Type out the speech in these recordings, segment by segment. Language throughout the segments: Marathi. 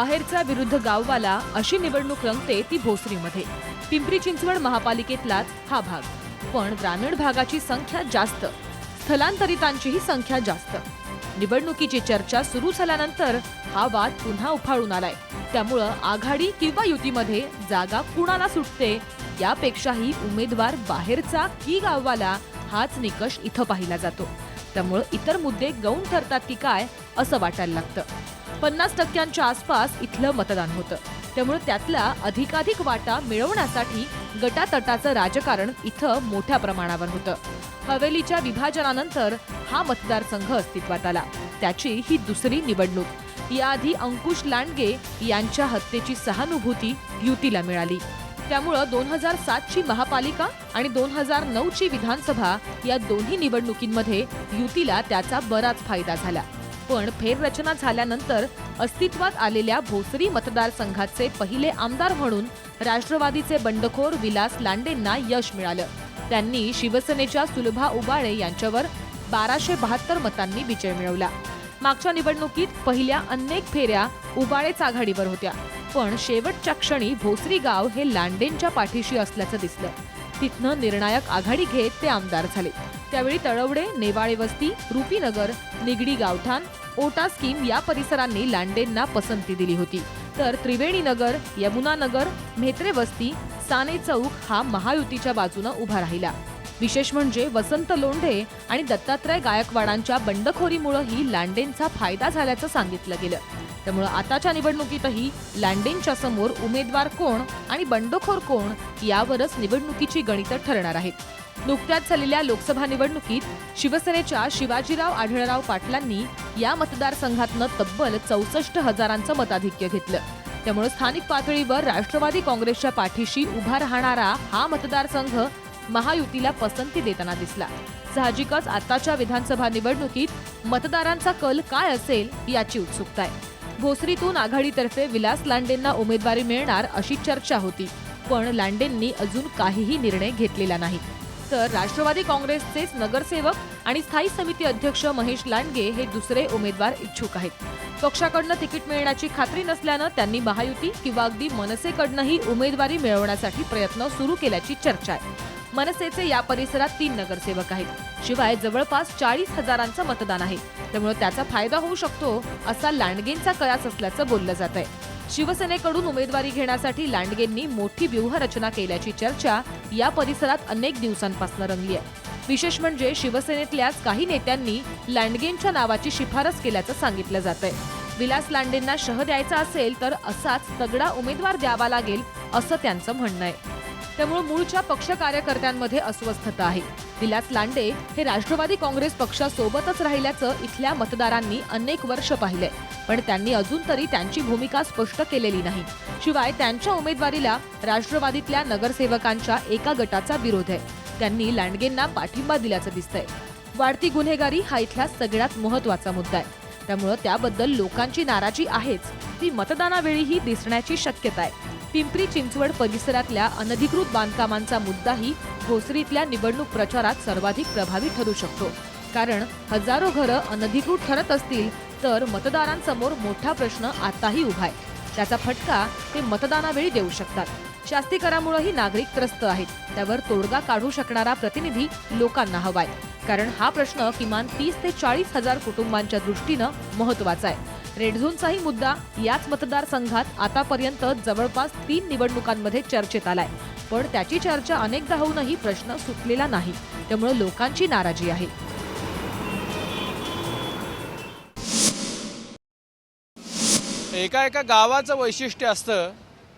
बाहेरचा विरुद्ध गाववाला अशी निवडणूक रंगते ती भोसरीमध्ये. पिंपरी चिंचवड महापालिकेतलाच हा भाग. पण ग्रामीण भागाची संख्या जास्त, स्थलांतरितांचीही संख्या जास्त. निवडणुकीची चर्चा सुरू झाल्यानंतर हा वाद पुन्हा उफाळून आलाय. त्यामुळं आघाडी किंवा युतीमध्ये जागा कुणाला सुटते यापेक्षाही उमेदवार बाहेरचा की गाववाला हाच निकष इथं पाहिला जातो. त्यामुळं इतर मुद्दे गौण ठरतात की काय असं वाटायला लागतं. 50% आसपास इथलं मतदान होतं. त्यामुळे त्यातला अधिकाधिक वाटा मिळवण्यासाठी गटातटाचं राजकारण इथं मोठ्या प्रमाणावर होतं. हवेलीच्या विभाजनानंतर हा मतदारसंघ अस्तित्वात आला. त्याची ही दुसरी निवडणूक. याआधी अंकुश लांडगे यांच्या हत्येची सहानुभूती युतीला मिळाली. त्यामुळं 2007ची महापालिका आणि 2009ची विधानसभा या दोन्ही निवडणुकींमध्ये युतीला त्याचा बराच फायदा झाला. पण फेररचना झाल्यानंतर अस्तित्वात आलेल्या भोसरी मतदारसंघाचे पहिले आमदार म्हणून राष्ट्रवादीचे बंडखोर विलास लांडेंना यश मिळालं. त्यांनी शिवसेनेच्या सुलभा उबाळे यांच्यावर 1272 मतांनी विजय मिळवला. मागच्या निवडणुकीत पहिल्या अनेक फेऱ्या उबाळेच आघाडीवर होत्या. पण शेवटच्या क्षणी भोसरी गाव हे लांडेंच्या पाठीशी असल्याचं दिसलं. तिथनं निर्णायक आघाडी घेत ते आमदार झाले. त्यावेळी तळवडे, नेवाळे वस्ती, रुपीनगर, निगडी गावठाण, ओटा स्कीम या परिसरांनी लांडेंना पसंती दिली होती. तर त्रिवेणीनगर, यमुनानगर, म्हेत्रे वस्ती, साने चौक हा महायुतीच्या बाजूनं उभा राहिला. विशेष म्हणजे वसंत लोंढे आणि दत्तात्रय गायकवाडांच्या बंडखोरीमुळेही लांडेंचा फायदा झाल्याचं सांगितलं गेलं. त्यामुळे आताच्या निवडणुकीतही लांडेंच्या समोर उमेदवार कोण आणि बंडखोर कोण यावरच निवडणुकीची गणितं ठरणार आहेत. नुकत्याच झालेल्या लोकसभा निवडणुकीत शिवसेनेच्या शिवाजीराव आढळराव पाटलांनी या मतदारसंघातनं तब्बल 64,000चं मताधिक्य घेतलं. त्यामुळे स्थानिक पातळीवर राष्ट्रवादी काँग्रेसच्या पाठीशी उभा राहणारा हा मतदारसंघ महायुतीला पसंती देताना दिसला. साहजिकच आताच्या विधानसभा निवडणुकीत मतदारांचा कल काय असेल याची उत्सुकता आहे. भोसरीतून आघाडीतर्फे विलास लांडेंना उमेदवारी मिळणार अशी चर्चा होती. पण लांडेंनी अजून काहीही निर्णय घेतलेला नाही. तर राष्ट्रवादी काँग्रेसचेच नगरसेवक आणि स्थायी समिती अध्यक्ष महेश लांडगे हे दुसरे उमेदवार इच्छुक आहेत. पक्षाकडनं तिकीट मिळण्याची खात्री नसल्यानं त्यांनी महायुती किंवा अगदी मनसेकडनंही उमेदवारी मिळवण्यासाठी प्रयत्न सुरू केल्याची चर्चा आहे. मनसेचे या परिसरात 3 नगरसेवक आहेत. शिवाय जवळपास 40,000चं मतदान आहे. त्यामुळे त्याचा फायदा होऊ शकतो असा लांडगेंचा कयास असल्याचं बोललं जात आहे. शिवसेनेकडून उमेदवारी घेण्यासाठी लांडगेंनी मोठी व्यूहरचना केल्याची चर्चा या परिसरात अनेक दिवसांपासून रंगली आहे. विशेष म्हणजे शिवसेनेतल्याच काही नेत्यांनी लांडगेंच्या नावाची शिफारस केल्याचं सांगितलं जात आहे. विलास लांडेंना शह द्यायचा असेल तर असाच तगडा उमेदवार द्यावा लागेल असं त्यांचं म्हणणं आहे. त्यामुळे मूळच्या पक्ष कार्यकर्त्यांमध्ये अस्वस्थता आहे. विलास लांडे हे राष्ट्रवादी काँग्रेस पक्षासोबतच राहिल्याचं इथल्या मतदारांनी अनेक वर्ष पाहिलंय. पण त्यांनी अजून तरी त्यांची भूमिका स्पष्ट केलेली नाही. शिवाय त्यांच्या उमेदवारीला राष्ट्रवादीतल्या नगरसेवकांच्या एका गटाचा विरोध आहे. त्यांनी लांडगेंना पाठिंबा दिल्याचं दिसतंय. वाढती गुन्हेगारी हा इथला सगळ्यात महत्त्वाचा मुद्दा आहे. त्यामुळे त्याबद्दल लोकांची नाराजी आहेच, ती मतदानावेळीही दिसण्याची शक्यता आहे. पिंपरी चिंचवड परिसरातल्या अनधिकृत बांधकामांचा मुद्दाही भोसरीतल्या निवडणूक प्रचारात सर्वाधिक प्रभावी ठरू शकतो. कारण हजारो घरं अनधिकृत ठरत असतील तर मतदारांसमोर मोठा प्रश्न आताही उभा आहे. त्याचा फटका ते मतदानावेळी देऊ शकतात. शास्तीकरामुळेही नागरिक त्रस्त आहेत. त्यावर तोडगा काढू शकणारा प्रतिनिधी लोकांना हवाय. कारण हा प्रश्न किमान 30 ते 40,000 कुटुंबांच्या दृष्टीनं महत्त्वाचा आहे. रेड झोनचाही मुद्दा याच मतदारसंघात आतापर्यंत जवळपास 3 निवडणुकांमध्ये चर्चेत आलाय. पण त्याची चर्चा अनेकदा होऊनही प्रश्न सुटलेला नाही. त्यामुळे लोकांची नाराजी आहे. एका गावाचं वैशिष्ट्य असतं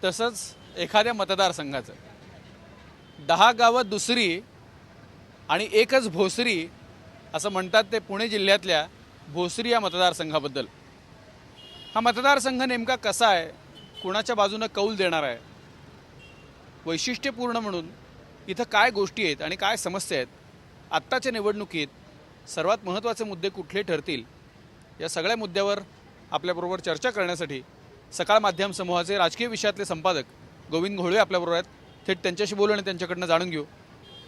तसंच एखाद्या मतदारसंघाचं. 10 गावं दुसरी आणि एकच भोसरी असं म्हणतात ते पुणे जिल्ह्यातल्या भोसरी या मतदारसंघाबद्दल. हा मतदारसंघ नेमका कसा आहे, कुणाच्या बाजूनं कौल देणार आहे, वैशिष्ट्यपूर्ण म्हणून इथं काय गोष्टी आहेत आणि काय समस्या आहेत, आत्ताच्या निवडणुकीत सर्वात महत्त्वाचे मुद्दे कुठले ठरतील, या सगळ्या मुद्द्यावर आपल्याबरोबर चर्चा करण्यासाठी सकाळ माध्यम समूहाचे राजकीय विषयातले संपादक गोविंद घोळवे आपल्याबरोबर आहेत. थेट त्यांच्याशी बोलू आणि त्यांच्याकडनं जाणून घेऊ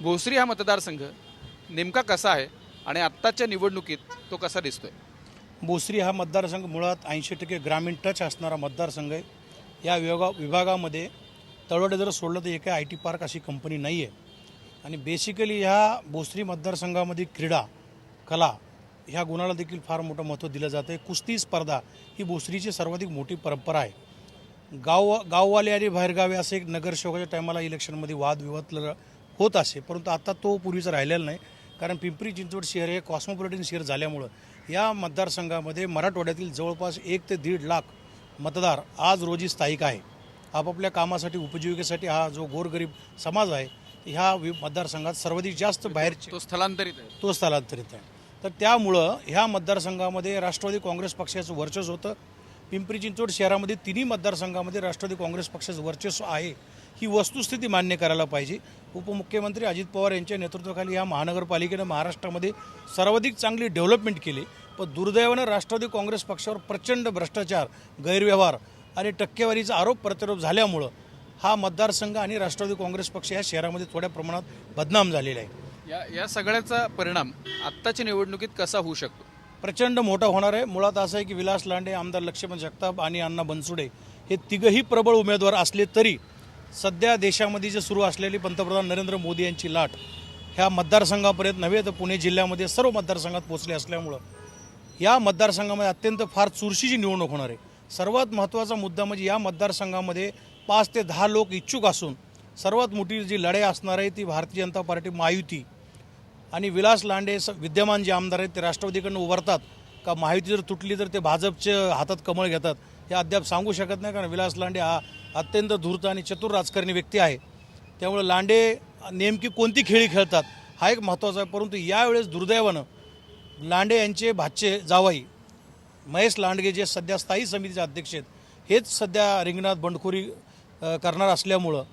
भोसरी हा मतदारसंघ नेमका कसा आहे आणि आत्ताच्या निवडणुकीत तो कसा दिसतोय. भोसरी हा मतदारसंघ मुळात 80% ग्रामीण टच असणारा मतदारसंघ आहे. या विभागामध्ये तळवडे जर सोडलं तर एका IT पार्क अशी कंपनी नाही आहे. आणि बेसिकली ह्या भोसरी मतदारसंघामध्ये क्रीडा कला ह्या गुणाला देखील फार मोठं महत्त्व दिलं जातं आहे. कुस्ती स्पर्धा ही भोसरीची सर्वाधिक मोठी परंपरा आहे. गाववाले आणि बाहेरगावे असे एक नगरसेवकाच्या टायमाला इलेक्शनमध्ये वादविवाद होत असे, परंतु आता तो पूर्वीचा राहिलेला नाही. कारण पिंपरी चिंचवड शहर हे कॉस्मोपॉलिटन शहर झाल्यामुळं या मतदारसंघामध्ये मराठवाड्यातील जवळपास 1 ते 1.5 लाख मतदार आज रोजी स्थायिक आहे. आपापल्या कामासाठी उपजीविकेसाठी हा जो गोरगरीब समाज आहे ह्या मतदारसंघात सर्वाधिक जास्त बाहेरचे तो स्थलांतरित आहे. तर त्यामुळं ह्या मतदारसंघामध्ये राष्ट्रवादी काँग्रेस पक्षाचं वर्चस्व होतं. पिंपरी चिंचवड शहरामध्ये तिन्ही मतदारसंघामध्ये राष्ट्रवादी काँग्रेस पक्षाचं वर्चस्व आहे ही वस्तुस्थिती मान्य करायला पाहिजे. उपमुख्यमंत्री अजित पवार यांच्या नेतृत्वाखाली ह्या महानगरपालिकेनं महाराष्ट्रामध्ये सर्वाधिक चांगली डेव्हलपमेंट केली. पण दुर्दैवानं राष्ट्रवादी काँग्रेस पक्षावर प्रचंड भ्रष्टाचार, गैरव्यवहार आणि टक्केवारीचा आरोप प्रत्यारोप झाल्यामुळं हा मतदारसंघ आणि राष्ट्रवादी काँग्रेस पक्ष या शहरामध्ये थोड्या प्रमाणात बदनाम झालेला आहे. या सगळ्याचा परिणाम आत्ताच्या निवडणुकीत कसा होऊ शकतो? प्रचंड मोठा होणार आहे. मुळात असं आहे की विलास लांडे, आमदार लक्ष्मण जगताप आणि अण्णा बनसोडे हे तिघंही प्रबळ उमेदवार असले तरी सध्या देशामध्ये जे सुरू असलेली पंतप्रधान नरेंद्र मोदी यांची लाट ह्या मतदारसंघापर्यंत नव्हे तर पुणे जिल्ह्यामध्ये सर्व मतदारसंघात पोहोचले असल्यामुळं या मतदारसंघामध्ये अत्यंत फार चुरशीची निवडणूक होणार आहे. सर्वात महत्त्वाचा मुद्दा म्हणजे या मतदारसंघामध्ये 5 ते 10 लोक इच्छुक असून सर्वात मोठी जी लढाई असणार आहे ती भारतीय जनता पार्टी महायुती आणि विलास लांडे विद्यमान जे आमदार आहेत ते राष्ट्रवादीकडून उभारतात का महायुती जर तुटली तर ते भाजपच्या हातात कमळ घेतात हे अद्याप सांगू शकत नाही. कारण विलास लांडे हा अत्यंत धूर्त आणि चतुर राजकारणी व्यक्ती आहे. त्यामुळे लांडे नेमकी कोणती खेळी खेळतात हा एक महत्त्वाचा आहे. परंतु यावेळेस दुर्दैवानं लांडे यांचे भाचे जावई महेश लांडगे जे सध्या स्थायी समितीचे अध्यक्ष आहेत हेच सध्या रिंगणात बंडखोरी करणार असल्यामुळं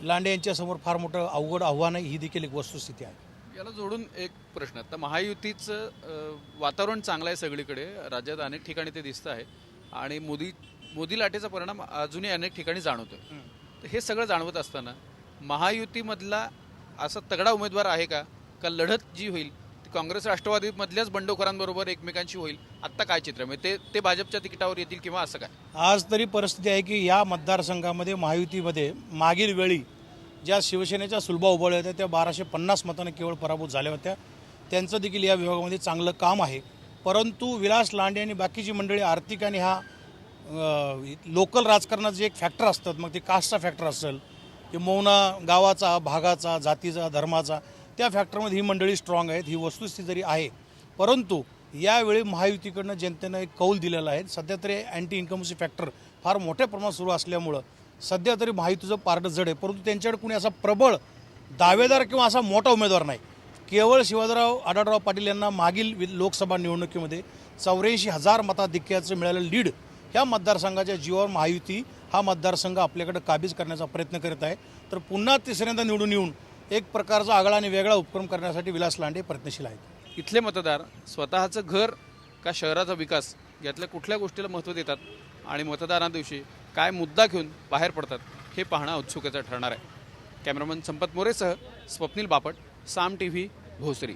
लांडे यांच्यासमोर फार मोठं अवघड आव्हान आहे. ही देखील एक वस्तुस्थिती आहे. याला जोडून एक प्रश्न, आता महायुतीचं वातावरण चांगलं आहे सगळीकडे, राज्यात अनेक ठिकाणी ते दिसतं आहे आणि मोदी लाटेचा परिणाम अजूनही अनेक ठिकाणी जाणवतो. तर हे सगळं जाणवत असताना महायुतीमधला असा तगडा उमेदवार आहे का लढत जी होईल ती काँग्रेस राष्ट्रवादीमधल्याच बंडखोरांबरोबर एकमेकांची होईल? आत्ता काय चित्र म्हणजे ते भाजपच्या तिकिटावर येतील किंवा असं काय? आज तरी परिस्थिती आहे की या मतदारसंघामध्ये महायुतीमध्ये मागील वेळी ज्या शिवसेनेच्या सुलभा उभारल्या होत्या त्या 1250 मतांनी केवळ पराभूत झाल्या होत्या. त्यांचं देखील या विभागामध्ये चांगलं काम आहे. परंतु विलास लांडे आणि बाकीची मंडळी आर्थिक आणि हा लोकल राजकारणाचं जे एक फॅक्टर असतात, मग ते कास्टचा फॅक्टर असेल की मौना गावाचा, भागाचा, जातीचा, धर्माचा, त्या फॅक्टरमध्ये ही मंडळी स्ट्रॉंग आहेत. ही वस्तुस्थिती जरी आहे परंतु यावेळी महायुतीकडनं जनतेनं एक कौल दिलेला आहे. सध्या तरी अँटी इन्कमसी फॅक्टर फार मोठ्या प्रमाणात सुरू असल्यामुळं सध्या तरी महायुतीचं पारडं जड आहे. परंतु त्यांच्याकडे कुणी असा प्रबळ दावेदार किंवा असा मोठा उमेदवार नाही. केवळ शिवाजीराव आढळराव पाटील यांना मागील लोकसभा निवडणुकीमध्ये 84,000 मताधिक्याचं मिळालेलं लीड ह्या मतदारसंघाच्या जीवावर महायुती हा मतदारसंघ आपल्याकडे काबीज करण्याचा प्रयत्न करत आहे. तर पुन्हा तिसऱ्यांदा निवडून येऊन एक प्रकारचा आगळा आणि वेगळा उपक्रम करण्यासाठी विलास लांडे प्रयत्नशील आहेत. इथले मतदार स्वतःचं घर का शहराचा विकास यातल्या कुठल्या गोष्टीला महत्त्व देतात आणि मतदारांदिवशी काय मुद्दा घेऊन बाहेर पडतात हे पाहणं औत्सुक्याचं ठरणार आहे. कॅमेरामन संपत मोरेसह स्वप्नील बापट, साम TV, भोसरी.